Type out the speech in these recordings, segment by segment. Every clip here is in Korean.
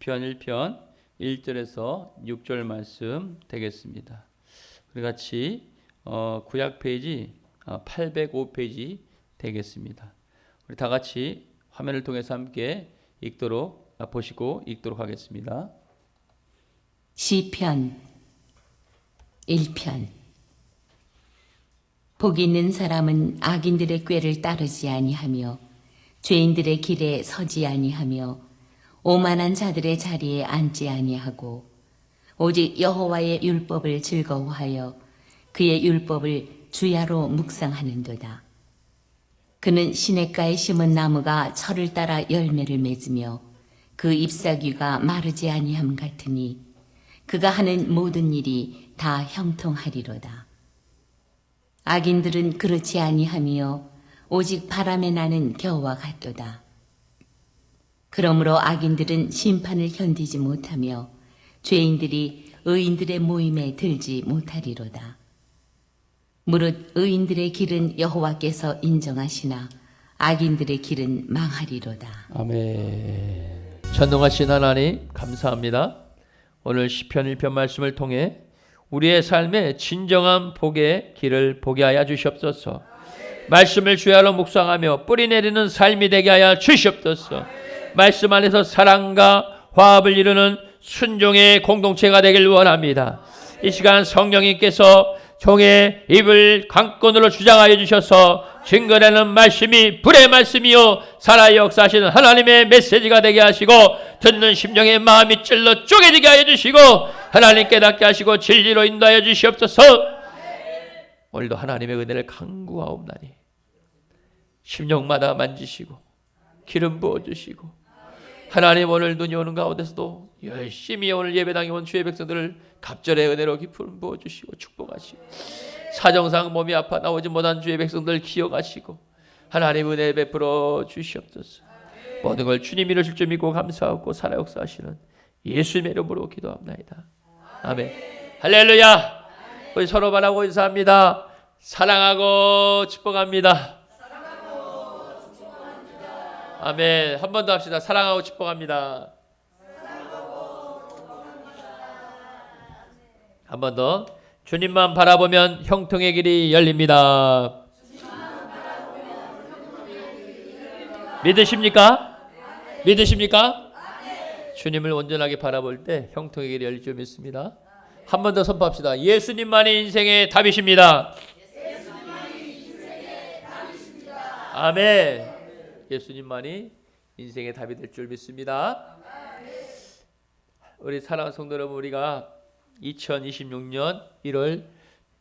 시편 1편 1절에서 6절 말씀 되겠습니다. 우리 같이 구약 페이지 805페이지 되겠습니다. 우리 다 같이 화면을 통해서 함께 보시고 읽도록 하겠습니다. 시편 1편. 복 있는 사람은 악인들의 꾀를 따르지 아니하며 죄인들의 길에 서지 아니하며 오만한 자들의 자리에 앉지 아니하고 오직 여호와의 율법을 즐거워하여 그의 율법을 주야로 묵상하는도다. 그는 시냇가에 심은 나무가 철을 따라 열매를 맺으며 그 잎사귀가 마르지 아니함 같으니 그가 하는 모든 일이 다 형통하리로다. 악인들은 그렇지 아니하며 오직 바람에 나는 겨와 같도다. 그러므로 악인들은 심판을 견디지 못하며 죄인들이 의인들의 모임에 들지 못하리로다. 무릇 의인들의 길은 여호와께서 인정하시나 악인들의 길은 망하리로다. 아멘. 전능하신 하나님 감사합니다. 오늘 시편 1편 말씀을 통해 우리의 삶의 진정한 복의 길을 보게 하여 주시옵소서. 말씀을 주야로 묵상하며 뿌리 내리는 삶이 되게 하여 주시옵소서. 말씀 안에서 사랑과 화합을 이루는 순종의 공동체가 되길 원합니다. 이 시간 성령님께서 종의 입을 강권으로 주장하여 주셔서 증거되는 말씀이 불의 말씀이요 살아 역사하시는 하나님의 메시지가 되게 하시고 듣는 심령의 마음이 찔러 쪼개지게 하여 주시고 하나님 깨닫게 하시고 진리로 인도하여 주시옵소서. 오늘도 하나님의 은혜를 간구하옵나니 심령마다 만지시고 기름 부어주시고 하나님 오늘 눈이 오는 가운데서도 열심히 오늘 예배당에 온 주의 백성들을 갑절의 은혜로 기름 부어주시고 축복하시고 사정상 몸이 아파 나오지 못한 주의 백성들 기억하시고 하나님 은혜 베풀어 주시옵소서. 모든 걸 주님 이루실 줄 믿고 감사하고 살아 역사하시는 예수님의 이름으로 기도합나이다. 아멘. 할렐루야. 우리 서로 바라고 인사합니다. 사랑하고 축복합니다. 아멘. 한 번 더 합시다. 사랑하고 축복합니다. 한 번 더. 주님만 바라보면 형통의 길이 열립니다. 믿으십니까? 믿으십니까? 주님을 온전하게 바라볼 때 형통의 길이 열릴 줄 믿습니다. 한 번 더 선포합시다. 예수님만이 인생의 답이십니다. 아멘. 예수님만이 인생의 답이 될 줄 믿습니다. 우리 사랑하는 성도 여러분, 우리가 2026년 1월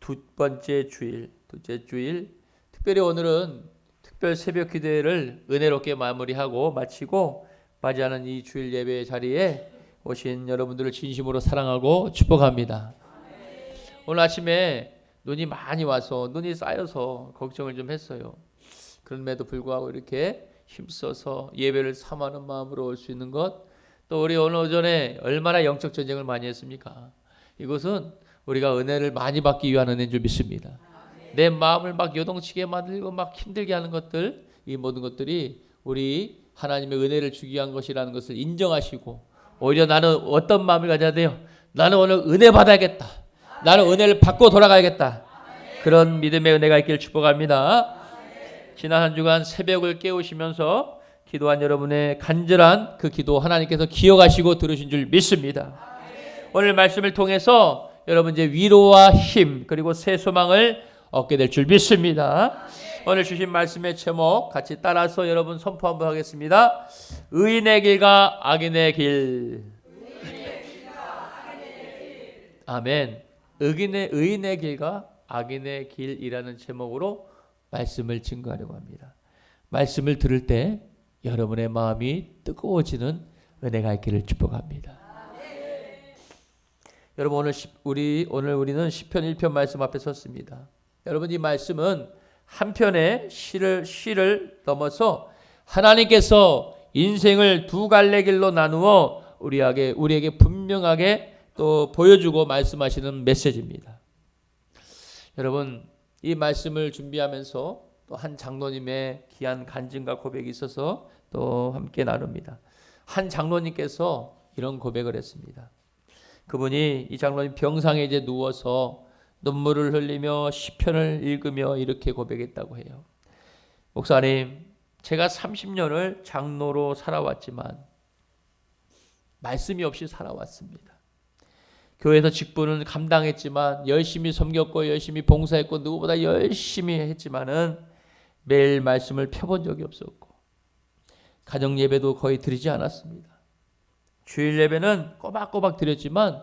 둘째 주일, 특별히 오늘은 특별 새벽 기도회를 은혜롭게 마무리하고 마치고 맞이하는 이 주일 예배 자리에 오신 여러분들을 진심으로 사랑하고 축복합니다. 오늘 아침에 눈이 많이 와서 눈이 쌓여서 걱정을 좀 했어요. 그럼에도 불구하고 이렇게 힘써서 예배를 삼하는 마음으로 올 수 있는 것, 또 우리 오늘 오전에 얼마나 영적 전쟁을 많이 했습니까? 이것은 우리가 은혜를 많이 받기 위한 은혜인 줄 믿습니다. 내 마음을 막 요동치게 만들고 막 힘들게 하는 것들, 이 모든 것들이 우리 하나님의 은혜를 주기 위한 것이라는 것을 인정하시고 오히려 나는 어떤 마음을 가져야 돼요? 나는 오늘 은혜 받아야겠다. 나는 은혜를 받고 돌아가야겠다. 그런 믿음의 은혜가 있기를 축복합니다. 지난 한 주간 새벽을 깨우시면서 기도한 여러분의 간절한 그 기도 하나님께서 기억하시고 들으신 줄 믿습니다. 오늘 말씀을 통해서 여러분 이제 위로와 힘 그리고 새 소망을 얻게 될 줄 믿습니다. 오늘 주신 말씀의 제목 같이 따라서 여러분 선포 한번 하겠습니다. 의인의 길과 악인의 길. 아멘. 의인의 길과 악인의 길이라는 제목으로 말씀을 증거하려고 합니다. 말씀을 들을 때 여러분의 마음이 뜨거워지는 은혜가 있기를 축복합니다. 여러분 오늘 우리는 시편 1편 말씀 앞에 섰습니다. 여러분 이 말씀은 한 편의 시를 넘어서 하나님께서 인생을 두 갈래 길로 나누어 우리에게 분명하게 또 보여주고 말씀하시는 메시지입니다. 여러분 이 말씀을 준비하면서 또 한 장로님의 귀한 간증과 고백이 있어서 또 함께 나눕니다. 한 장로님께서 이런 고백을 했습니다. 그분이 이 장로님 병상에 이제 누워서 눈물을 흘리며 시편을 읽으며 이렇게 고백했다고 해요. 목사님, 제가 30년을 장로로 살아왔지만 말씀이 없이 살아왔습니다. 교회에서 직분은 감당했지만 열심히 섬겼고 열심히 봉사했고 누구보다 열심히 했지만은 매일 말씀을 펴본 적이 없었고 가정 예배도 거의 드리지 않았습니다. 주일 예배는 꼬박꼬박 드렸지만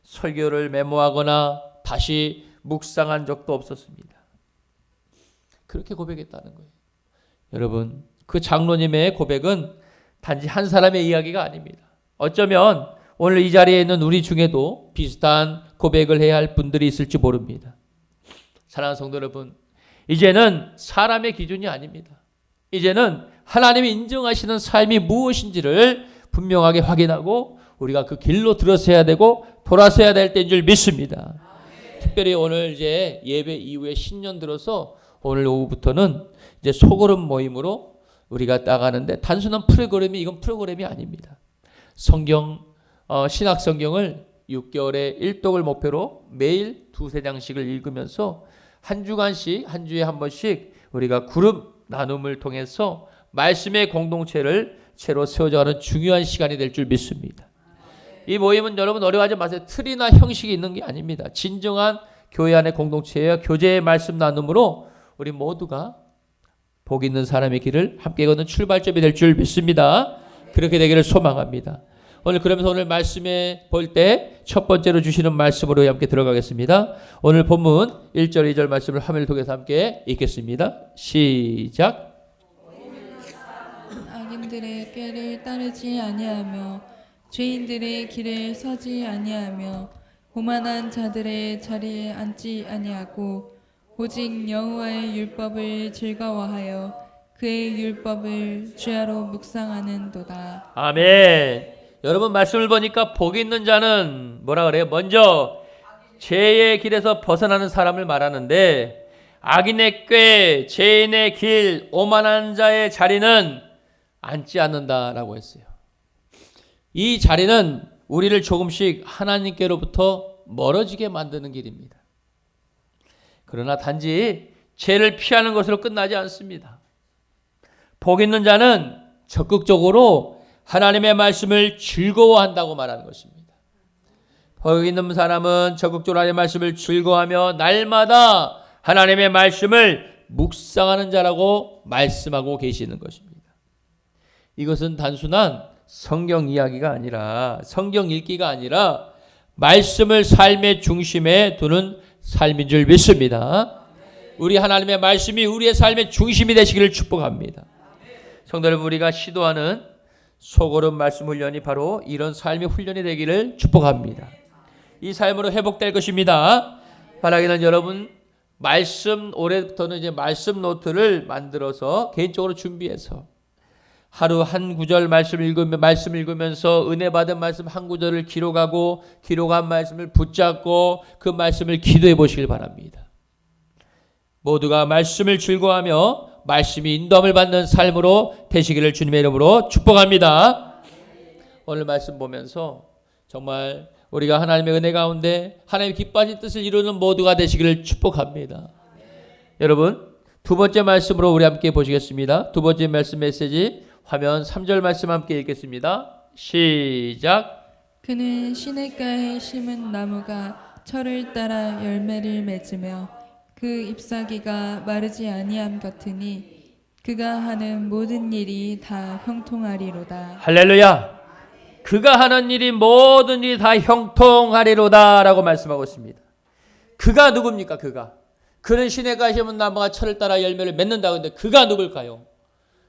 설교를 메모하거나 다시 묵상한 적도 없었습니다. 그렇게 고백했다는 거예요. 여러분, 그 장로님의 고백은 단지 한 사람의 이야기가 아닙니다. 어쩌면 오늘 이 자리에 있는 우리 중에도 비슷한 고백을 해야 할 분들이 있을지 모릅니다. 사랑하는 성도 여러분, 이제는 사람의 기준이 아닙니다. 이제는 하나님이 인정하시는 삶이 무엇인지를 분명하게 확인하고 우리가 그 길로 들어서야 되고 돌아서야 될 때인 줄 믿습니다. 특별히 오늘 이제 예배 이후에 신년 들어서 오늘 오후부터는 이제 소그룹 모임으로 우리가 나가는데 단순한 이건 프로그램이 아닙니다. 신학 성경을 6개월에 1독을 목표로 매일 2-3장씩을 읽으면서 한 주간씩 한 주에 한 번씩 우리가 그룹 나눔을 통해서 말씀의 공동체를 새로 세워져가는 중요한 시간이 될 줄 믿습니다. 이 모임은 여러분 어려워하지 마세요. 틀이나 형식이 있는 게 아닙니다. 진정한 교회 안의 공동체와 교제의 말씀 나눔으로 우리 모두가 복 있는 사람의 길을 함께 걷는 출발점이 될 줄 믿습니다. 그렇게 되기를 소망합니다. 그러면서 오늘 말씀에 볼 때 첫 번째로 주시는 말씀으로 함께 들어가겠습니다. 오늘 본문 1절 2절 말씀을 화면을 통해서 함께 읽겠습니다. 시작. 악인들의 꾀를 따르지 아니하며 죄인들의 길에 서지 아니하며 오만한 자들의 자리에 앉지 아니하고 오직 여호와의 율법을 즐거워하여 그의 율법을 주야로 묵상하는도다. 아멘. 여러분 말씀을 보니까 복 있는 자는 뭐라 그래요? 먼저 죄의 길에서 벗어나는 사람을 말하는데 악인의 꾀, 죄인의 길, 오만한 자의 자리는 앉지 않는다라고 했어요. 이 자리는 우리를 조금씩 하나님께로부터 멀어지게 만드는 길입니다. 그러나 단지 죄를 피하는 것으로 끝나지 않습니다. 복 있는 자는 적극적으로 하나님의 말씀을 즐거워한다고 말하는 것입니다. 복 있는 사람은 적극적으로 하나님의 말씀을 즐거워하며 날마다 하나님의 말씀을 묵상하는 자라고 말씀하고 계시는 것입니다. 이것은 단순한 성경 이야기가 아니라 성경 읽기가 아니라 말씀을 삶의 중심에 두는 삶인 줄 믿습니다. 우리 하나님의 말씀이 우리의 삶의 중심이 되시기를 축복합니다. 성도 여러분, 우리가 시도하는 소그룹 말씀 훈련이 바로 이런 삶의 훈련이 되기를 축복합니다. 이 삶으로 회복될 것입니다. 바라기는 여러분 올해부터는 이제 말씀 노트를 만들어서 개인적으로 준비해서 하루 한 구절 말씀 읽으면서 은혜 받은 말씀 한 구절을 기록하고 기록한 말씀을 붙잡고 그 말씀을 기도해 보시길 바랍니다. 모두가 말씀을 즐거워하며 말씀이 인도함을 받는 삶으로 되시기를 주님의 이름으로 축복합니다. 오늘 말씀 보면서 정말 우리가 하나님의 은혜 가운데 하나님의 기뻐하신 뜻을 이루는 모두가 되시기를 축복합니다. 여러분, 두 번째 말씀으로 우리 함께 보시겠습니다. 두 번째 말씀 메시지 화면 3절 말씀 함께 읽겠습니다. 시작. 그는 시냇가에 심은 나무가 철을 따라 열매를 맺으며 그 잎사귀가 마르지 아니함 같으니 그가 하는 모든 일이 다 형통하리로다. 할렐루야. 그가 하는 일이 모든 일이 다 형통하리로다 라고 말씀하고 있습니다. 그가 누굽니까? 그는 시냇가에 심은 나무가 철을 따라 열매를 맺는다고 했는데 그가 누굴까요?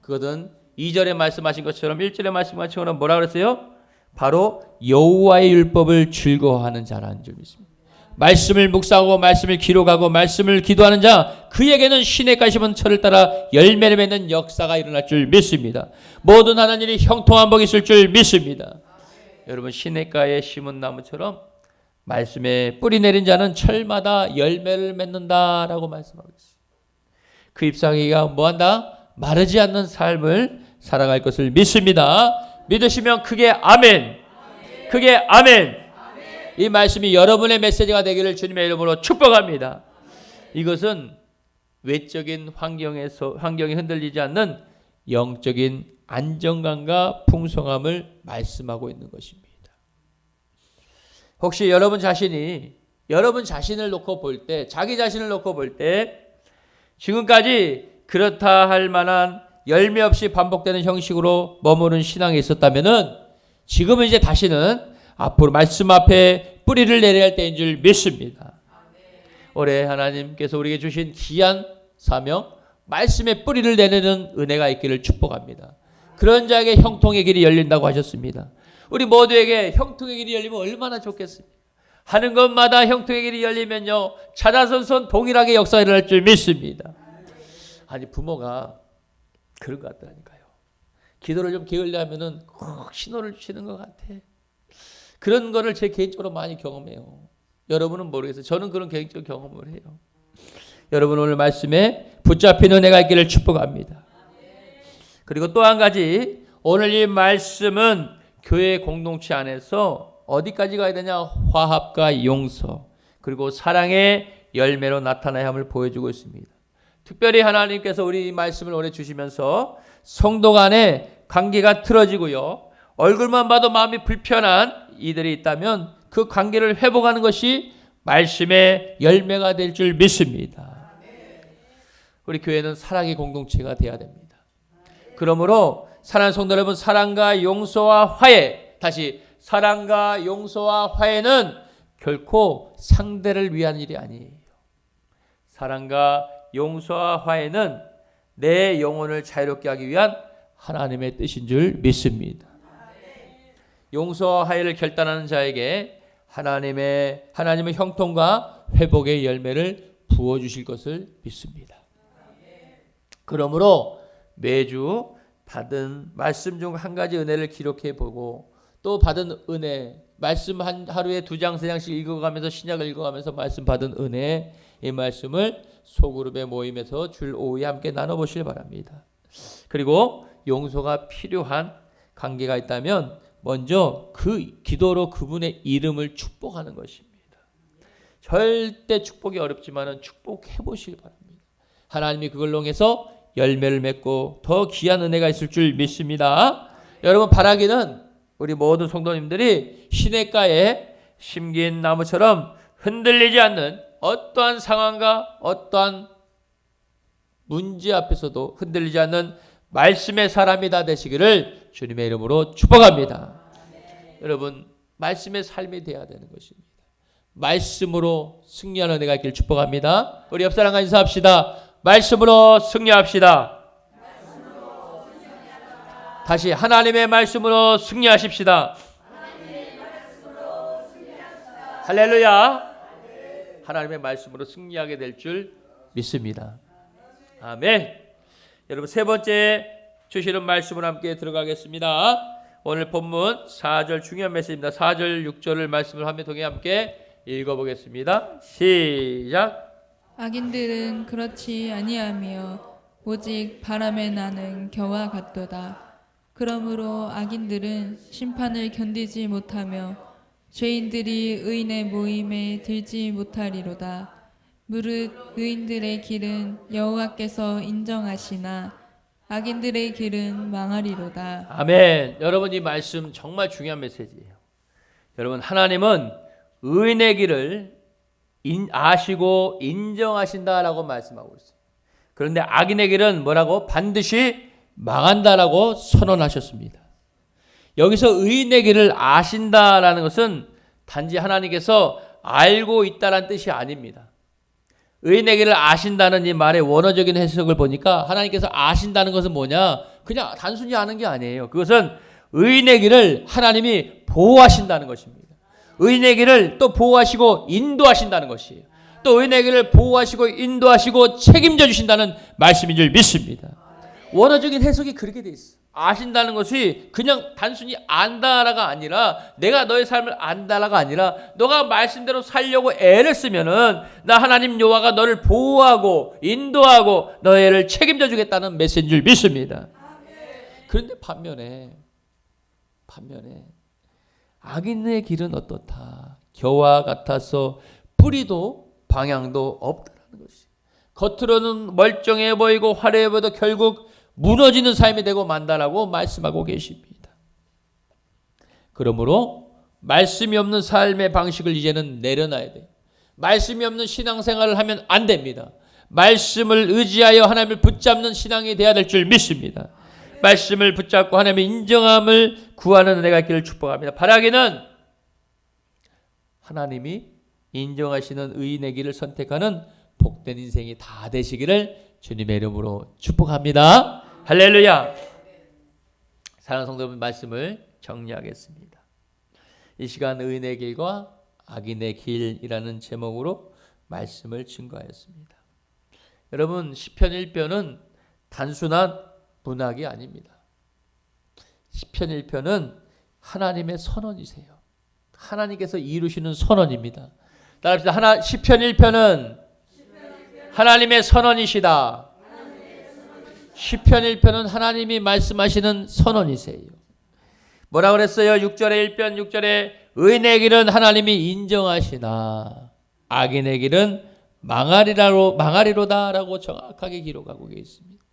그것은 2절에 말씀하신 것처럼 1절에 말씀하신 것처럼 뭐라 그랬어요? 바로 여호와의 율법을 즐거워하는 자라는 줄 믿습니다. 말씀을 묵상하고 말씀을 기록하고 말씀을 기도하는 자, 그에게는 시냇가에 심은 철을 따라 열매를 맺는 역사가 일어날 줄 믿습니다. 모든 하는 일이 형통한 복이 있을 줄 믿습니다. 여러분, 시냇가에 심은 나무처럼 말씀에 뿌리 내린 자는 철마다 열매를 맺는다라고 말씀하고 있습니다. 그 잎사귀가 뭐한다? 마르지 않는 삶을 살아갈 것을 믿습니다. 믿으시면 크게 아멘. 크게 아멘. 이 말씀이 여러분의 메시지가 되기를 주님의 이름으로 축복합니다. 이것은 외적인 환경이 흔들리지 않는 영적인 안정감과 풍성함을 말씀하고 있는 것입니다. 혹시 여러분 자신을 놓고 볼 때, 자기 자신을 놓고 볼 때 지금까지 그렇다 할 만한 열매 없이 반복되는 형식으로 머무는 신앙이 있었다면은 지금은 이제 다시는 앞으로 말씀 앞에 뿌리를 내려야 할 때인 줄 믿습니다. 올해 하나님께서 우리에게 주신 귀한 사명, 말씀에 뿌리를 내리는 은혜가 있기를 축복합니다. 그런 자에게 형통의 길이 열린다고 하셨습니다. 우리 모두에게 형통의 길이 열리면 얼마나 좋겠습니까? 하는 것마다 형통의 길이 열리면요, 차자선선 동일하게 역사가 일어날 줄 믿습니다. 아니, 부모가 그런 것 같다니까요. 기도를 좀 게을리하면은 꼭 신호를 주시는 것 같아. 그런 거를 제 개인적으로 많이 경험해요. 여러분은 모르겠어요. 저는 그런 개인적 경험을 해요. 여러분 오늘 말씀에 붙잡힌 은혜가 있기를 축복합니다. 그리고 또 한 가지, 오늘 이 말씀은 교회 공동체 안에서 어디까지 가야 되냐? 화합과 용서 그리고 사랑의 열매로 나타나야 함을 보여주고 있습니다. 특별히 하나님께서 우리 말씀을 오래 주시면서 성도 간의 관계가 틀어지고요, 얼굴만 봐도 마음이 불편한 이들이 있다면 그 관계를 회복하는 것이 말씀의 열매가 될 줄 믿습니다. 우리 교회는 사랑의 공동체가 되어야 됩니다. 그러므로 사랑하는 성도 여러분, 사랑과 용서와 화해, 다시 사랑과 용서와 화해는 결코 상대를 위한 일이 아니에요. 사랑과 용서와 화해는 내 영혼을 자유롭게 하기 위한 하나님의 뜻인 줄 믿습니다. 용서와 화해를 결단하는 자에게 하나님의 형통과 회복의 열매를 부어주실 것을 믿습니다. 그러므로 매주 받은 말씀 중 한 가지 은혜를 기록해 보고, 또 받은 은혜, 말씀 하루에 2장 3장씩 읽어가면서, 신약을 읽어가면서 말씀 받은 은혜, 이 말씀을 소그룹의 모임에서 줄 오후에 함께 나눠보시길 바랍니다. 그리고 용서가 필요한 관계가 있다면 먼저 그 기도로 그분의 이름을 축복하는 것입니다. 절대 축복이 어렵지만 축복해 보시길 바랍니다. 하나님이 그걸 통해서 열매를 맺고 더 귀한 은혜가 있을 줄 믿습니다. 여러분, 바라기는 우리 모든 성도님들이 시냇가에 심긴 나무처럼 흔들리지 않는 어떠한 상황과 어떠한 문제 앞에서도 흔들리지 않는 말씀의 사람이 다 되시기를 주님의 이름으로 축복합니다. 여러분, 말씀의 삶이 되어야 되는 것입니다. 말씀으로 승리하는 은혜가 있기를 축복합니다. 우리 옆사람과 인사합시다. 말씀으로 승리합시다. 다시 하나님의 말씀으로 승리하십시다. 할렐루야. 하나님의 말씀으로 승리하게 될 줄 믿습니다. 아멘. 여러분, 세 번째 주시는 말씀으로 함께 들어가겠습니다. 오늘 본문 4절 중요한 메시지입니다. 4절 6절을 말씀을 함께 읽어보겠습니다. 시작. 악인들은 그렇지 아니하며 오직 바람에 나는 겨와 같도다. 그러므로 악인들은 심판을 견디지 못하며 죄인들이 의인의 모임에 들지 못하리로다. 무릇 의인들의 길은 여호와께서 인정하시나 악인들의 길은 망하리로다. 아멘. 여러분, 이 말씀 정말 중요한 메시지예요. 여러분, 하나님은 의인의 길을 아시고 인정하신다라고 말씀하고 있어요. 그런데 악인의 길은 뭐라고? 반드시 망한다라고 선언하셨습니다. 여기서 의인의 길을 아신다라는 것은 단지 하나님께서 알고 있다라는 뜻이 아닙니다. 의인의 길을 아신다는 이 말의 원어적인 해석을 보니까 하나님께서 아신다는 것은 뭐냐? 그냥 단순히 아는 게 아니에요. 그것은 의인의 길을 하나님이 보호하신다는 것입니다. 의인의 길을 또 보호하시고 인도하신다는 것이에요. 또 의인의 길을 보호하시고 인도하시고 책임져 주신다는 말씀인 줄 믿습니다. 원어적인 해석이 그렇게 돼 있어요. 아신다는 것이 그냥 단순히 안다라가 아니라, 내가 너의 삶을 안다라가 아니라, 너가 말씀대로 살려고 애를 쓰면은 나 하나님 여호와가 너를 보호하고 인도하고 너희를 책임져 주겠다는 메시지인 줄 믿습니다. 그런데 반면에 악인의 길은 어떻다. 겨와 같아서 뿌리도 방향도 없다는 것이. 겉으로는 멀쩡해 보이고 화려해 보여도 결국 무너지는 삶이 되고 만다라고 말씀하고 계십니다. 그러므로 말씀이 없는 삶의 방식을 이제는 내려놔야 돼요. 말씀이 없는 신앙생활을 하면 안 됩니다. 말씀을 의지하여 하나님을 붙잡는 신앙이 되어야 될 줄 믿습니다. 말씀을 붙잡고 하나님의 인정함을 구하는 은혜가 있기를 축복합니다. 바라기는 하나님이 인정하시는 의인의 길을 선택하는 복된 인생이 다 되시기를 주님의 이름으로 축복합니다. 할렐루야. 사랑하는 성도 여러분, 말씀을 정리하겠습니다. 이 시간 의인의 길과 악인의 길이라는 제목으로 말씀을 증거하였습니다. 여러분, 시편 1편은 단순한 문학이 아닙니다. 시편 1편은 하나님의 선언이세요. 하나님께서 이루시는 선언입니다. 따라합시다. 시편 1편은 하나님의 선언이시다. 시편 1편은 하나님이 말씀하시는 선언이세요. 뭐라 그랬어요? 6절에 1편 6절에 의인의 길은 하나님이 인정하시나 악인의 길은 망하리로다라고 정확하게 기록하고 계십니다.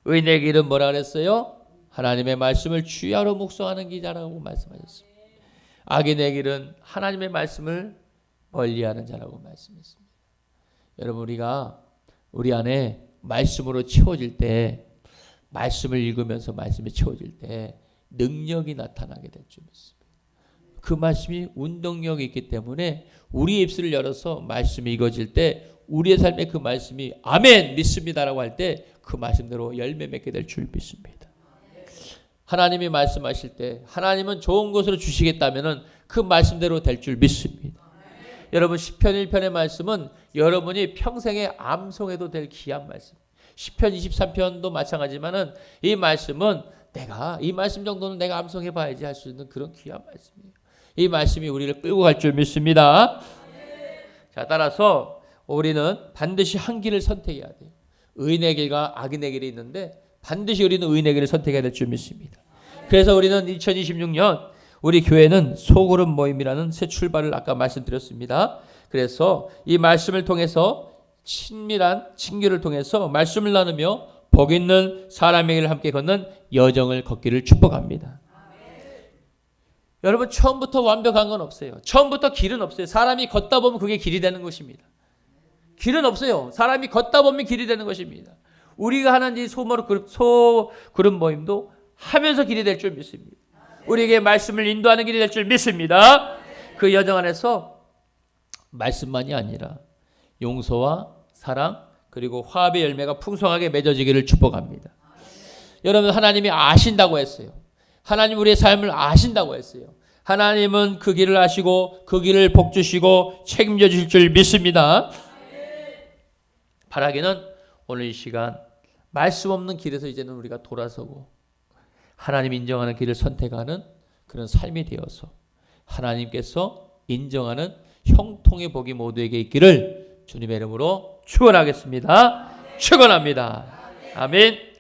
의인의 길은 뭐라 그랬어요? 하나님의 말씀을 주야로 묵상하는 기자라고 말씀하셨습니다. 악인의 길은 하나님의 말씀을 멀리하는 자라고 말씀했습니다. 여러분, 우리 안에 말씀으로 채워질 때, 말씀을 읽으면서 말씀이 채워질 때 능력이 나타나게 될 줄 믿습니다. 그 말씀이 운동력이 있기 때문에 우리의 입술을 열어서 말씀이 읽어질 때 우리의 삶에 그 말씀이 아멘 믿습니다라고 할 때 그 말씀대로 열매 맺게 될 줄 믿습니다. 하나님이 말씀하실 때 하나님은 좋은 것으로 주시겠다면 그 말씀대로 될 줄 믿습니다. 여러분, 시편 1편의 말씀은 여러분이 평생에 암송해도 될 귀한 말씀. 시편 23편도 마찬가지지만은 이 말씀은 이 말씀 정도는 내가 암송해 봐야지 할 수 있는 그런 귀한 말씀이에요. 이 말씀이 우리를 끌고 갈 줄 믿습니다. 자, 따라서 우리는 반드시 한 길을 선택해야 돼요. 의인의 길과 악인의 길이 있는데 반드시 우리는 의인의 길을 선택해야 될 줄 믿습니다. 그래서 우리는 2026년 우리 교회는 소그룹 모임이라는 새 출발을 아까 말씀드렸습니다. 그래서 이 말씀을 통해서 친밀한 친교를 통해서 말씀을 나누며 복 있는 사람의 길을 함께 걷는 여정을 걷기를 축복합니다. 여러분, 처음부터 완벽한 건 없어요. 처음부터 길은 없어요. 사람이 걷다 보면 그게 길이 되는 것입니다. 길은 없어요. 사람이 걷다 보면 길이 되는 것입니다. 우리가 하는 이 소그룹 모임도 하면서 길이 될 줄 믿습니다. 우리에게 말씀을 인도하는 길이 될 줄 믿습니다. 그 여정 안에서 말씀만이 아니라 용서와 사랑 그리고 화합의 열매가 풍성하게 맺어지기를 축복합니다. 여러분, 하나님이 아신다고 했어요. 하나님 우리의 삶을 아신다고 했어요. 하나님은 그 길을 아시고 그 길을 복주시고 책임져 주실 줄 믿습니다. 바라기는 오늘 이 시간 말씀 없는 길에서 이제는 우리가 돌아서고 하나님 인정하는 길을 선택하는 그런 삶이 되어서 하나님께서 인정하는 형통의 복이 모두에게 있기를 주님의 이름으로 축원하겠습니다. 축원합니다. 아멘.